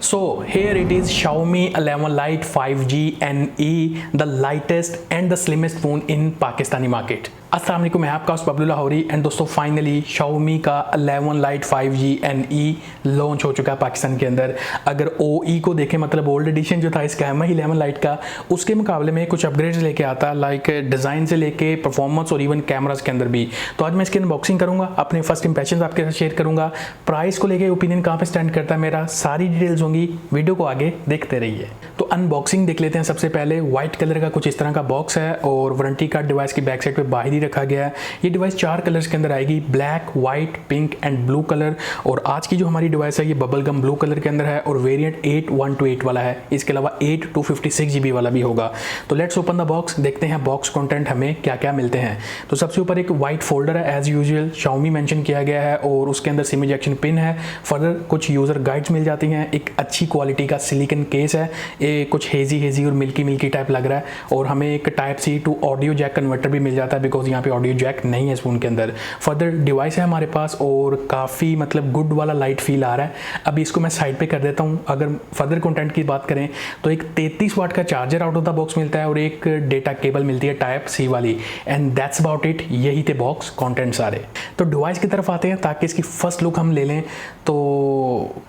So here it is Xiaomi 11 Lite 5G NE, the lightest and the slimmest phone in Pakistani market. अस्सलाम वालेकुम, मैं आपका host BABLOO Lahori and दोस्तों finally Xiaomi का 11 Lite 5G NE launch हो चुका है पाकिस्तान के अंदर। अगर OE को देखें मतलब ओल्ड एडिशन जो था इसका Xiaomi 11 Lite का, उसके मुकाबले में कुछ अपग्रेड्स लेके आता है, लाइक डिज़ाइन से लेके परफॉर्मेंस और इवन कैमरास के अंदर भी। तो आज मैं इसकी अनबॉक्सिंग करूँगा, अपने फर्स्ट इंप्रेशन आपके साथ शेयर करूँगा, प्राइस को लेके ओपिनियन कहाँ पर स्टैंड करता है मेरा, सारी डिटेल्स होंगी। वीडियो को आगे देखते रहिए। तो अनबॉक्सिंग देख लेते हैं। सबसे पहले व्हाइट कलर का कुछ इस तरह का बॉक्स है और वारंटी कार्ड डिवाइस की बैक साइड पे बाहर ही रखा गया है। ये डिवाइस 4 कलर्स के अंदर आएगी, black, white, pink and blue colour. और आज की जो हमारी डिवाइस है ये बबल गम ब्लू कलर के अंदर है और वेरिएंट 8128 वाला है। इसके अलावा 8256 GB वाला भी होगा। तो लेट्स ओपन द बॉक्स, देखते हैं बॉक्स कंटेंट हमें क्या क्या मिलते हैं। तो सबसे ऊपर एक व्हाइट फोल्डर है, एज यूजुअल Xiaomi मेंशन किया गया है और उसके अंदर सिम इजेक्शन पिन है। फर्दर कुछ यूजर गाइड्स मिल जाती हैं। एक अच्छी क्वालिटी का सिलिकन केस है, ये कुछ हेजी और मिल्की टाइप लग रहा है। और हमें एक type C to audio jack converter भी मिल जाता है, बिकॉज यहाँ पे ऑडियो जैक नहीं है इस फोन के अंदर। फर्दर डिवाइस है हमारे पास और काफ़ी मतलब गुड वाला लाइट फील आ रहा है। अभी इसको मैं साइड पे कर देता हूँ। अगर फर्दर कंटेंट की बात करें तो एक 33 वाट का charger out of the box मिलता है और एक डेटा केबल मिलती है टाइप C वाली, एंड दैट्स अबाउट इट। यही थे बॉक्स कंटेंट सारे। तो डिवाइस की तरफ आते हैं ताकि इसकी फर्स्ट लुक हम ले लें। तो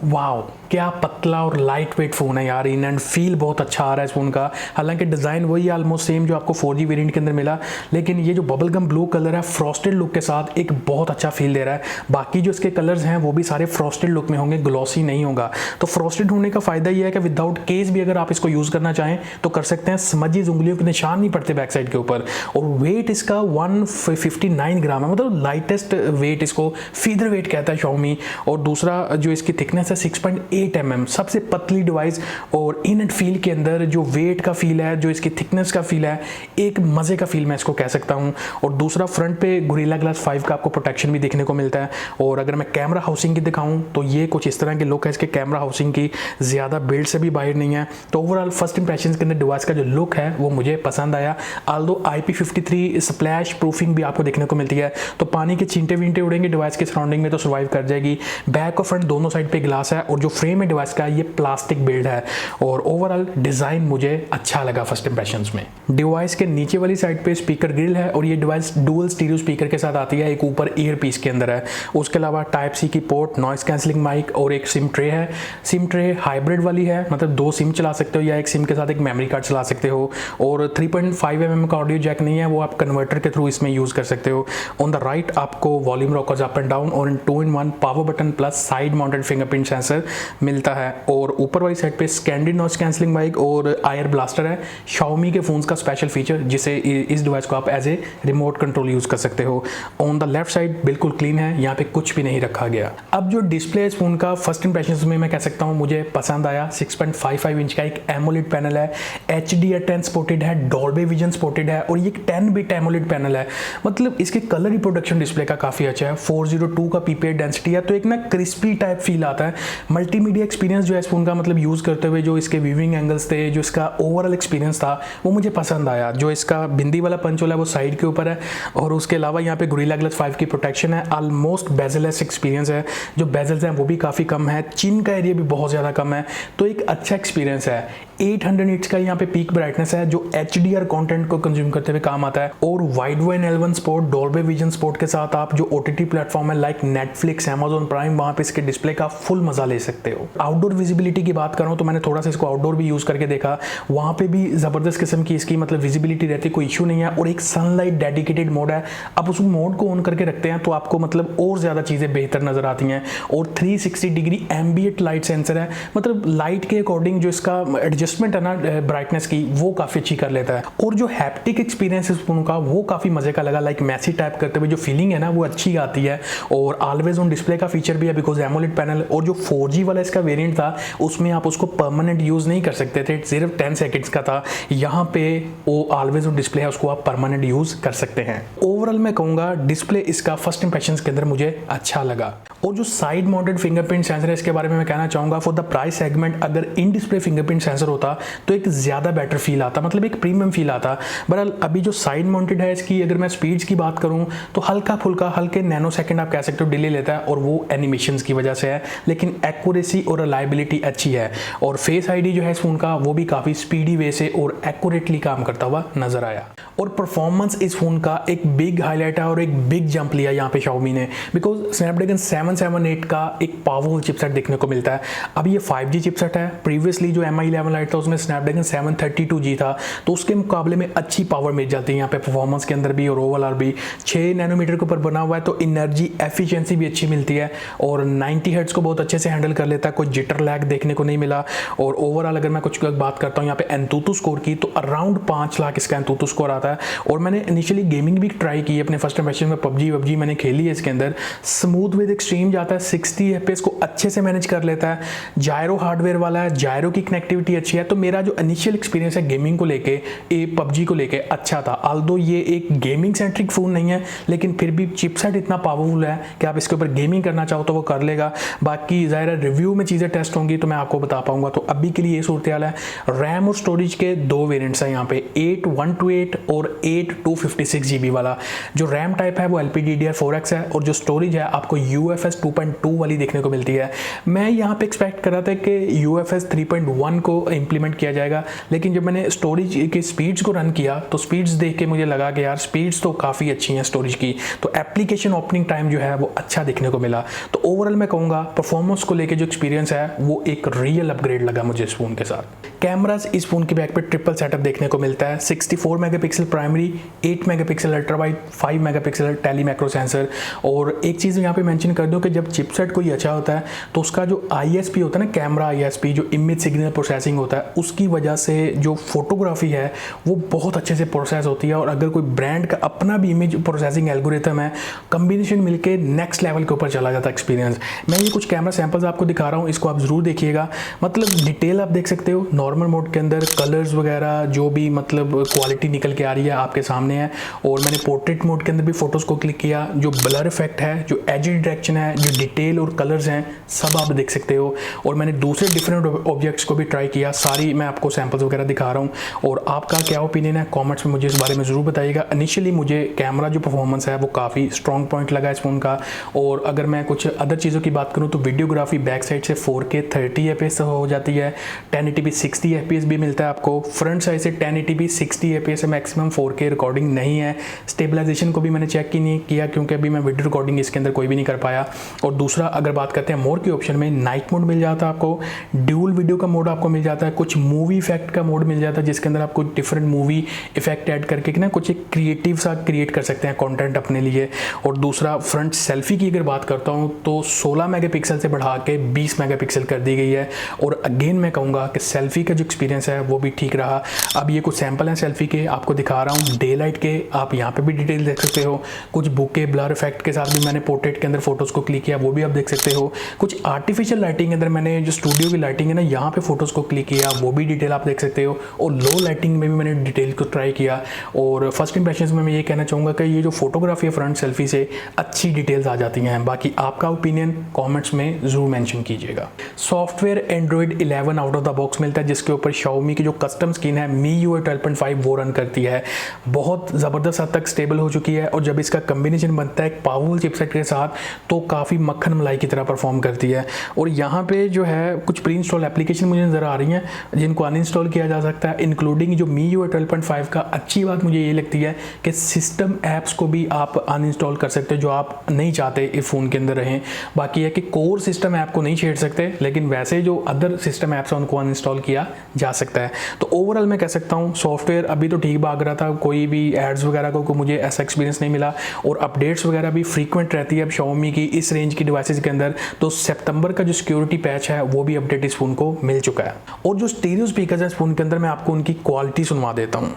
वाओ, क्या पतला और लाइट वेट फ़ोन है यार। इन एंड फील बहुत अच्छा आ रहा है इस फ़ोन का। हालांकि डिज़ाइन वही ऑलमोस्ट सेम जो आपको 4G वेरिएंट के अंदर मिला, लेकिन ये जो बबल गम ब्लू कलर है फ्रॉस्टेड लुक के साथ एक बहुत अच्छा फील दे रहा है। बाकी जो इसके कलर्स हैं वो भी सारे फ्रॉस्टेड लुक में होंगे, ग्लॉसी नहीं होगा। तो फ्रॉस्टेड होने का फ़ायदा ये है कि विदाउट केस भी अगर आप इसको यूज़ करना चाहें तो कर सकते हैं। स्मजीज उंगलियों के निशान नहीं पड़ते बैक साइड के ऊपर। और वेट इसका 159 ग्राम है, मतलब लाइटेस्ट वेट इसको फीदर वेट कहता है Xiaomi। और दूसरा जो इसकी थिकनेस है 6.8 mm, सबसे पतली डिवाइस। और इन एंड फील के अंदर जो वेट का फील है, जो इसकी थिकनेस का फील है, एक मज़े का फील मैं इसको कह सकता हूँ। और दूसरा फ्रंट पे गोरिल्ला ग्लास 5 का आपको प्रोटेक्शन भी देखने को मिलता है। और अगर मैं कैमरा हाउसिंग की दिखाऊं तो ये कुछ इस तरह की लुक है इसके कैमरा हाउसिंग की, ज़्यादा बिल्ड से भी बाहर नहीं है। तो ओवरऑल फर्स्ट इंप्रेशन के अंदर डिवाइस का जो लुक है वो मुझे पसंद आया। आल्दो IP53 स्प्लैश प्रूफिंग भी आपको देखने को मिलती है, तो पानी के छींटे वींटे उड़ेंगे डिवाइस के सराउंडिंग में तो सर्वाइव कर जाएगी। बैक और फ्रंट दोनों साइड पे ग्लास है और जो फ्रेम है डिवाइस का ये प्लास्टिक बिल्ड है। और ओवरऑल डिज़ाइन मुझे अच्छा लगा फर्स्ट इंप्रेशंस में। डिवाइस के नीचे वाली साइड पे स्पीकर ग्रिल है और ये डिवाइस डुअल स्टीरियो स्पीकर के साथ आती है, एक ऊपर ईयर पीस के अंदर है। उसके अलावा टाइप C की पोर्ट, नॉइस कैंसिलिंग माइक और एक सिम ट्रे है। सिम ट्रे हाइब्रिड वाली है, मतलब 2 सिम चला सकते हो या एक सिम के साथ एक मेमोरी कार्ड चला सकते हो। और 3.5 mm का ऑडियो जैक नहीं है, वो आप कन्वर्टर के थ्रू इसमें यूज़ कर सकते हो। ऑन द राइट आपको volume rockers up and down और इन 2-in-1 power button plus side mounted fingerprint sensor मिलता है। और ऊपर वाली साइड पे स्टैंडर्ड नॉइस कैंसिलिंग माइक और आयर ब्लास्टर है, Xiaomi के फोन्स का स्पेशल फीचर, जिसे इस डिवाइस को आप as a remote control use कर सकते हो। ऑन द लेफ्ट साइड बिल्कुल क्लीन है, यहाँ पे कुछ भी नहीं रखा गया। अब जो डिस्प्ले इस फोन का फर्स्ट इंप्रेशन में मैं कह सकता हूँ मुझे पसंद आया। 6.55 इंच का एक AMOLED पैनल है, HDR10 सपोर्टेड है, डॉल्बी विजन सपोर्टेड है और ये एक 10 बिट AMOLED पैनल है। मतलब इसके कलर रिप्रोडक्शन डिस्प्ले का काफ़ी अच्छा है। 402 का PPI डेंसिटी है, तो एक ना क्रिस्पी टाइप फील आता है। मल्टीमीडिया एक्सपीरियंस जो है इस फोन का, मतलब यूज़ करते हुए जो इसके व्यूइंग एंगल्स थे, जो इसका ओवरऑल एक्सपीरियंस था वो मुझे पसंद आया। जो इसका बिंदी वाला पंच होल है वो साइड के ऊपर है और उसके अलावा यहाँ पे गोरिल्ला ग्लास 5 की प्रोटेक्शन है। ऑलमोस्ट बेजलेस एक्सपीरियंस है, जो बेजल्स हैं वो भी काफ़ी कम है, चिन का एरिया भी बहुत ज़्यादा कम है, तो एक अच्छा एक्सपीरियंस है। 800 निट्स का यहाँ पे पीक ब्राइटनेस है जो HDR कंटेंट को कंज्यूम करते हुए काम आता है। और wide wine L1 support, Dolby vision support के साथ आप जो OTT प्लेटफॉर्म है लाइक नेटफ्लिक्स, Amazon प्राइम, वहाँ पे इसके डिस्प्ले का फुल मजा ले सकते हो। आउटडोर विजिबिलिटी की बात करूँ तो मैंने थोड़ा सा इसको आउटडोर भी यूज़ करके देखा, वहाँ पे भी ज़बरदस्त किस्म की इसकी मतलब विजिबिलिटी रहती है, कोई इशू नहीं है। और एक सनलाइट डेडिकेटेड मोड है, आप उस मोड को ऑन करके रखते हैं तो आपको मतलब और ज़्यादा चीज़ें बेहतर नज़र आती हैं। और 360 डिग्री एम्बिएंट लाइट सेंसर है, मतलब लाइट के अकॉर्डिंग जो इसका एडजस्टमेंट है ना ब्राइटनेस की, वो काफ़ी अच्छी कर लेता है। और जो हैप्टिक एक्सपीरियंस इस फोन का वो काफ़ी मज़े का लगा, लाइक मैसी टाइप करते हुए जो फीलिंग है ना वो अच्छी आती है। और ऑलवेज ऑन डिस्प्ले का फीचर भी है बिकॉज AMOLED पैनल। और जो 4G वाला इसका वेरिएंट था उसमें आप उसको परमानेंट यूज़ नहीं कर कर सकते थे, सिर्फ 10 सेकंड्स का था। यहाँ पे वो ऑलवेज जो डिस्प्ले है उसको आप परमानेंट यूज़ कर सकते हैं। ओवरऑल मैं कहूँगा डिस्प्ले इसका फर्स्ट इंप्रेशन के अंदर मुझे अच्छा लगा। और जो साइड माउंटेड फिंगरप्रिंट सेंसर है इसके बारे में मैं कहना चाहूँगा, फॉर द प्राइस सेगमेंट अगर इन डिस्प्ले फिंगरप्रिंट सेंसर होता तो एक ज़्यादा बेटर फील आता, मतलब एक प्रीमियम फील आता। बहरहाल अभी जो साइड माउंटेड है इसकी अगर मैं स्पीड्स की बात करूँ तो हल्का फुल्का हल्के नैनो सेकंड आप कह सकते हो डिले लेता है, और वो एनिमेशंस की वजह से है, लेकिन एक्यूरेसी और रिलायबिलिटी अच्छी है। और फेस आईडी जो है इस फोन का वो भी काफ़ी स्पीडी वे से और एक्यूरेटली काम करता हुआ नजर आया। और परफॉर्मेंस इस फोन का एक बिग हाईलाइट है और एक बिग जंप लिया यहाँ पे Xiaomi ने, बिकॉज स्नैपड्रैगन 778 का एक पावरफुल चिपसेट देखने को मिलता है। अब ये 5G चिपसेट है, प्रीवियसली जो Mi 11 Lite था उसमें स्नैपड्रैगन 732G था, तो उसके मुकाबले में अच्छी पावर मिल जाती है यहाँ पे परफॉर्मेंस के अंदर भी और ओवरऑल भी। 6 नैनोमीटर के ऊपर बना हुआ है तो एनर्जी एफिशिएंसी भी अच्छी मिलती है, और 90 हर्ट्ज को बहुत अच्छे से हैंडल कर लेता है, कोई जिटर लैग देखने को नहीं मिला। और ओवरऑल अगर मैं कुछ बात करता हूँ यहाँ पे Antutu स्कोर की, तो अराउंड 5 लाख इसका Antutu स्कोर आता है। और मैंने इनिशियली गेमिंग भी ट्राई की है अपने फर्स्ट इंप्रेशन में, PUBG मैंने खेली है इसके अंदर, स्मूथ विद एक्सट्रीम जाता है, 60 FPS को अच्छे से मैनेज कर लेता है, जायरो हार्डवेयर वाला है, जायरो की कनेक्टिविटी अच्छी है। तो मेरा जो इनिशियल एक्सपीरियंस है गेमिंग को लेके, PUBG को लेके अच्छा था। ऑल्दो ये एक गेमिंग सेंट्रिक फोन नहीं है, लेकिन फिर भी चिपसेट इतना पावरफुल है कि आप इसके ऊपर गेमिंग करना चाहो तो वो कर लेगा। बाकी ज़ाहिर रिव्यू में चीज़ें टेस्ट होंगी तो मैं आपको बता पाऊंगा। तो अभी के लिए ये सूरत हाल है। रैम और स्टोरेज के 2 वेरिएंट्स हैं यहाँ पे, 8/128 और 8/256 GB वाला। जो रैम टाइप है वो LPDDR4X है, और जो स्टोरेज है आपको UFS 2.2 वाली देखने को मिलती है। मैं यहाँ पे एक्सपेक्ट कर रहा था कि UFS 3.1 को इम्प्लीमेंट किया जाएगा, लेकिन जब मैंने स्टोरेज की स्पीड्स को रन किया तो स्पीड्स देख के मुझे लगा कि यार स्पीड्स तो काफ़ी अच्छी हैं स्टोरेज की, तो एप्लीकेशन ओपनिंग टाइम जो है वो अच्छा देखने को मिला। तो ओवरऑल मैं कहूँगा परफॉर्मेंस को लेके जो एक्सपीरियंस है वो एक रियल अपग्रेड लगा मुझे इस फोन के साथ। कैमराज इस फोन की बैक पे ट्रिपल सेटअप देखने को मिलता है, 64 megapixel primary, 8 megapixel ultra wide, 5 megapixel tele macro sensor. और एक चीज़ यहाँ पे मेंशन कर दूँ कि जब चिपसेट कोई अच्छा होता है तो उसका जो ISP होता है ना, कैमरा ISP, जो इमेज सिग्नल प्रोसेसिंग होता है, उसकी वजह से जो फोटोग्राफी है वो बहुत अच्छे से प्रोसेस होती है। और अगर कोई ब्रांड का अपना भी इमेज प्रोसेसिंग एल्गोरिथम है, कम्बिनेशन मिलके नेक्स्ट लेवल के ऊपर चला जाता है एक्सपीरियंस। मैं ये कुछ कैमरा सैंपल्स आपको दिखा रहा हूँ, इसको आप ज़रूर देखिएगा। मतलब डिटेल आप देख सकते हो, नॉर्मल मोड के अंदर कलर्स वगैरह जो भी मतलब क्वालिटी निकल के आ रही है आपके सामने है। और मैंने पोर्ट्रेट मोड के अंदर भी फोटोज़ को क्लिक किया, जो ब्लर इफेक्ट है, जो एज डिटेक्शन है, जो डिटेल और कलर्स हैं, सब आप देख सकते हो। और मैंने दूसरे डिफरेंट ऑब्जेक्ट्स को भी ट्राई किया, सारी मैं आपको सैंपल्स वगैरह दिखा रहा हूँ। और आपका क्या ओपिनियन है कमेंट्स में मुझे इस बारे में ज़रूर बताइएगा। इनिशियली मुझे कैमरा जो परफॉर्मेंस है वो काफ़ी स्ट्रॉन्ग पॉइंट लगा इस फोन का। और अगर मैं कुछ अदर चीज़ों की बात करूँ तो वीडियोग्राफी बैक साइड से 4K 30 FPS हो जाती है, 1080p 60 FPS भी मिलता है आपको। फ्रंट साइड से 1080p 60 FPS है मैक्सिमम, 4K रिकॉर्डिंग नहीं है। स्टेबलाइजेशन को भी मैंने चेक नहीं किया क्योंकि अभी मैं वीडियो रिकॉर्डिंग इसके अंदर कोई भी नहीं कर पाया। और दूसरा अगर बात करते हैं मोड के ऑप्शन में, नाइट मोड मिल जाता है आपको, ड्यूल वीडियो का मोड आपको मिल जाता है, कुछ मूवी इफेक्ट का मोड मिल जाता है जिसके अंदर आपको डिफरेंट मूवी इफेक्ट ऐड करके ना कुछ एक क्रिएटिव सा क्रिएट कर सकते हैं कंटेंट अपने लिए। और दूसरा फ्रंट सेल्फी की अगर बात करता हूँ तो 16 मेगापिक्सल से बढ़ा के 20 मेगापिक्सल कर दी गई है। और अगेन मैं कहूँगा कि सेल्फी का जो एक्सपीरियंस है वो भी ठीक रहा। अब ये कुछ सैंपल हैं सेल्फी के, आपको दिखा रहा हूँ डे लाइट के, आप यहाँ पे भी डिटेल देख सकते हो। कुछ बुके ब्लर इफेक्ट के साथ भी मैंने पोर्ट्रेट के अंदर फोटोज़ को क्लिक किया, वो भी आप देख सकते हो। कुछ आर्टिफिशियल लाइटिंग के अंदर मैंने जो स्टूडियो की लाइटिंग है ना, यहाँ पे फोटोज़ को क्लिक किया, वो भी डिटेल आप देख सकते हो। और लो लाइटिंग में भी मैंने डिटेल को ट्राई किया। और फर्स्ट इंप्रेशन में मैं ये कहना चाहूँगा कि ये जो फोटोग्राफी है फ्रंट सेल्फी से अच्छी डिटेल्स आ जाती हैं। बाकी आपका ओपिनियन कमेंट्स में ज़रूर मेंशन कीजिएगा। Software Android 11 out of the box मिलता है जिसके ऊपर Xiaomi की जो कस्टम स्क्रीन है MIUI 12.5 वो रन करती है, बहुत ज़बरदस्त हद तक स्टेबल हो चुकी है। और जब इसका कम्बिनेशन बनता है एक पावरफुल चिपसेट के साथ तो काफ़ी मक्खन मलाई की तरह परफॉर्म करती है। और यहाँ पे जो है कुछ प्री इंस्टॉल एप्लीकेशन मुझे नज़र आ रही हैं जिनको अनइंस्टॉल किया जा सकता है, इंक्लूडिंग जो MIUI 12.5 का। अच्छी बात मुझे ये लगती है कि सिस्टम ऐप्स को भी आप अनइंस्टॉल कर सकते हो जो आप नहीं चाहते इस फ़ोन के अंदर रहें। बाकी है कि कोर सिस्टम ऐप को नहीं छेड़ सकते, लेकिन वैसे जो अदर सिस्टम ऐप्स हैं उनको अनइंस्टॉल किया जा सकता है। तो ओवरऑल मैं कह सकता हूँ सॉफ्टवेयर अभी तो ठीक भाग रहा था, कोई भी एड्स वगैरह को मुझे ऐसा एक्सपीरियंस नहीं मिला। और अपडेट्स वगैरह भी फ्रीक्वेंट रहती है अब Xiaomi की इस रेंज की डिवाइसेस के अंदर। तो सितंबर का जो सिक्योरिटी पैच है वो भी अपडेट इस फोन को मिल चुका है। और जो स्टीरियो स्पीकर्स हैं इस फोन के अंदर मैं आपको उनकी क्वालिटी सुनवा देता हूँ।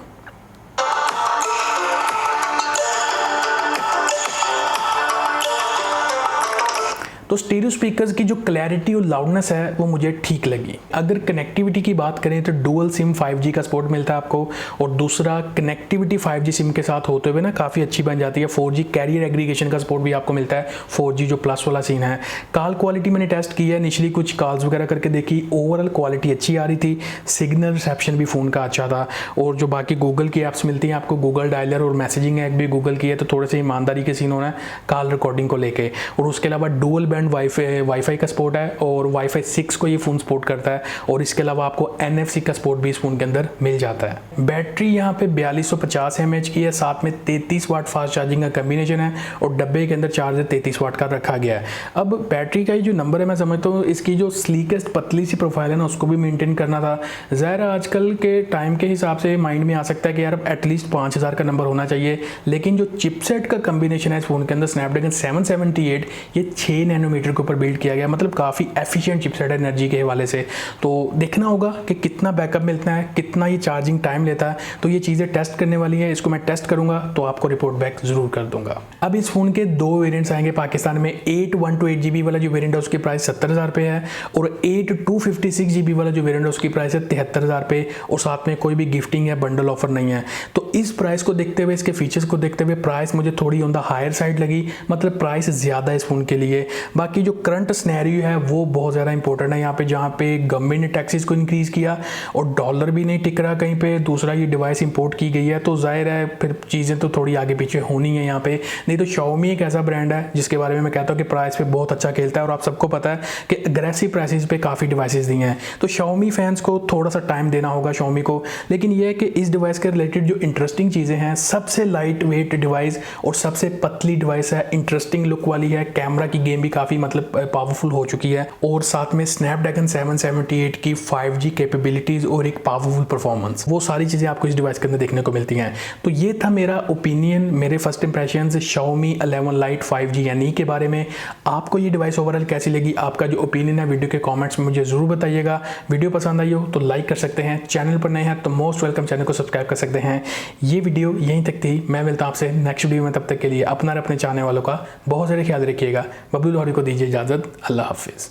तो स्टीरियो स्पीकर्स की जो क्लैरिटी और लाउडनेस है वो मुझे ठीक लगी। अगर कनेक्टिविटी की बात करें तो डुअल सिम 5G का सपोर्ट मिलता है आपको, और दूसरा कनेक्टिविटी 5G सिम के साथ होते हुए ना काफ़ी अच्छी बन जाती है। 4G कैरियर एग्रीगेशन का सपोर्ट भी आपको मिलता है, 4G जो प्लस वाला सीन है। कॉल क्वालिटी मैंने टेस्ट की है, इनिशियली कुछ कॉल्स वगैरह करके देखी, ओवरऑल क्वालिटी अच्छी आ रही थी, सिग्नल रिसेप्शन भी फ़ोन का अच्छा था। और जो बाकी गूगल की ऐप्स मिलती हैं आपको, गूगल डायलर और मैसेजिंग ऐप भी गूगल की है, तो थोड़े से ईमानदारी के सीन होना है कॉल रिकॉर्डिंग को लेके। और उसके अलावा डुअल बैंड वाईफाई का सपोर्ट है, और वाईफाई 6 को ये फ़ोन सपोर्ट करता है, और इसके अलावा आपको NFC का सपोर्ट भी इस फ़ोन के अंदर मिल जाता है। बैटरी यहाँ पे 4250 mAh की है, साथ में 33 वाट फास्ट चार्जिंग का कम्बिनेशन है, और डब्बे के अंदर चार्जर 33 वाट का रखा गया है। अब बैटरी का ही जो नंबर है, मैं समझता हूँ इसकी जो स्लीकेस्ट पतली सी प्रोफाइल है ना, उसको भी मेंटेन करना था। ज़ाहिर आजकल के टाइम के हिसाब से माइंड में आ सकता है कि यार एटलीस्ट 5000 का नंबर होना चाहिए, लेकिन जो चिपसेट का कम्बिनेशन है इस फोन के अंदर स्नैपड्रैगन 778, ये 6 नैनोमीटर के ऊपर बिल्ड किया गया, मतलब काफ़ी एफिशिएंट चिपसेट है एनर्जी के हवाले से। तो देखना होगा कि कितना बैकअप मिलता है, कितना ये चार्जिंग टाइम लेता है, तो ये चीज़ें टेस्ट करने वाली है। इसको मैं टेस्ट करूंगा तो आपको रिपोर्ट बैक जरूर कर दूंगा। अब इस फोन के 2 वेरिएंट्स आएंगे पाकिस्तान में। 8/128GB वाला जो वेरिएंट है उसकी प्राइस 70,000 रुपये है, और 8/256GB वाला जो वेरिएंट है उसकी प्राइस है 73,000 रुपये, और साथ में कोई भी गिफ्टिंग या बंडल ऑफर नहीं है। तो इस प्राइस को देखते हुए, इसके फीचर्स को देखते हुए प्राइस मुझे थोड़ी ऑन द हायर साइड लगी, मतलब प्राइस ज़्यादा है इस फोन के लिए। बाकी जो करंट सिनेरियो है वो बहुत ज़्यादा इंपॉर्टेंट है यहाँ पे, जहाँ पे गवर्नमेंट ने टैक्सेस को इंक्रीज़ किया और डॉलर भी नहीं टिक रहा कहीं पे, दूसरा ये डिवाइस इंपोर्ट की गई है, तो जाहिर है फिर चीज़ें तो थोड़ी आगे पीछे होनी है यहाँ पे। नहीं तो Xiaomi एक ऐसा ब्रांड है जिसके बारे में मैं कहता हूँ कि प्राइस पे बहुत अच्छा खेलता है, और आप सबको पता है कि अग्रेसिव प्राइसेस पे काफ़ी डिवाइसेस दिए हैं। तो Xiaomi फैंस को थोड़ा सा टाइम देना होगा Xiaomi को। लेकिन यह है कि इस डिवाइस के रिलेटेड जो इंटरेस्टिंग चीज़ें हैं, सबसे लाइट वेट डिवाइस और सबसे पतली डिवाइस है, इंटरेस्टिंग लुक वाली है, कैमरा की गेम भी काफ़ी मतलब पावरफुल हो चुकी है, और साथ में स्नैपड्रैगन 778 की 5G कैपेबिलिटीज़ और एक पावरफुल परफॉर्मेंस, वो सारी चीज़ें आपको इस डिवाइस के अंदर देखने को मिलती हैं। तो ये था मेरा ओपिनियन, मेरे first impressions Xiaomi 11 Lite 5G यानी के बारे में। आपको ये डिवाइस ओवरऑल कैसी लगी, आपका जो ओपिनियन है वीडियो के कमेंट्स में मुझे ज़रूर बताइएगा। वीडियो पसंद आई हो तो लाइक कर सकते हैं, चैनल पर नए हैं तो मोस्ट वेलकम, चैनल को सब्सक्राइब कर सकते हैं। ये वीडियो यहीं तक थी, मैं मिलता हूं आपसे नेक्स्ट वीडियो में। तब तक के लिए अपना और अपने चाहने वालों का बहुत सारे ख्याल रखिएगा। बबलू लाहौरी को दीजिए इजाज़त। अल्लाह हाफिज़।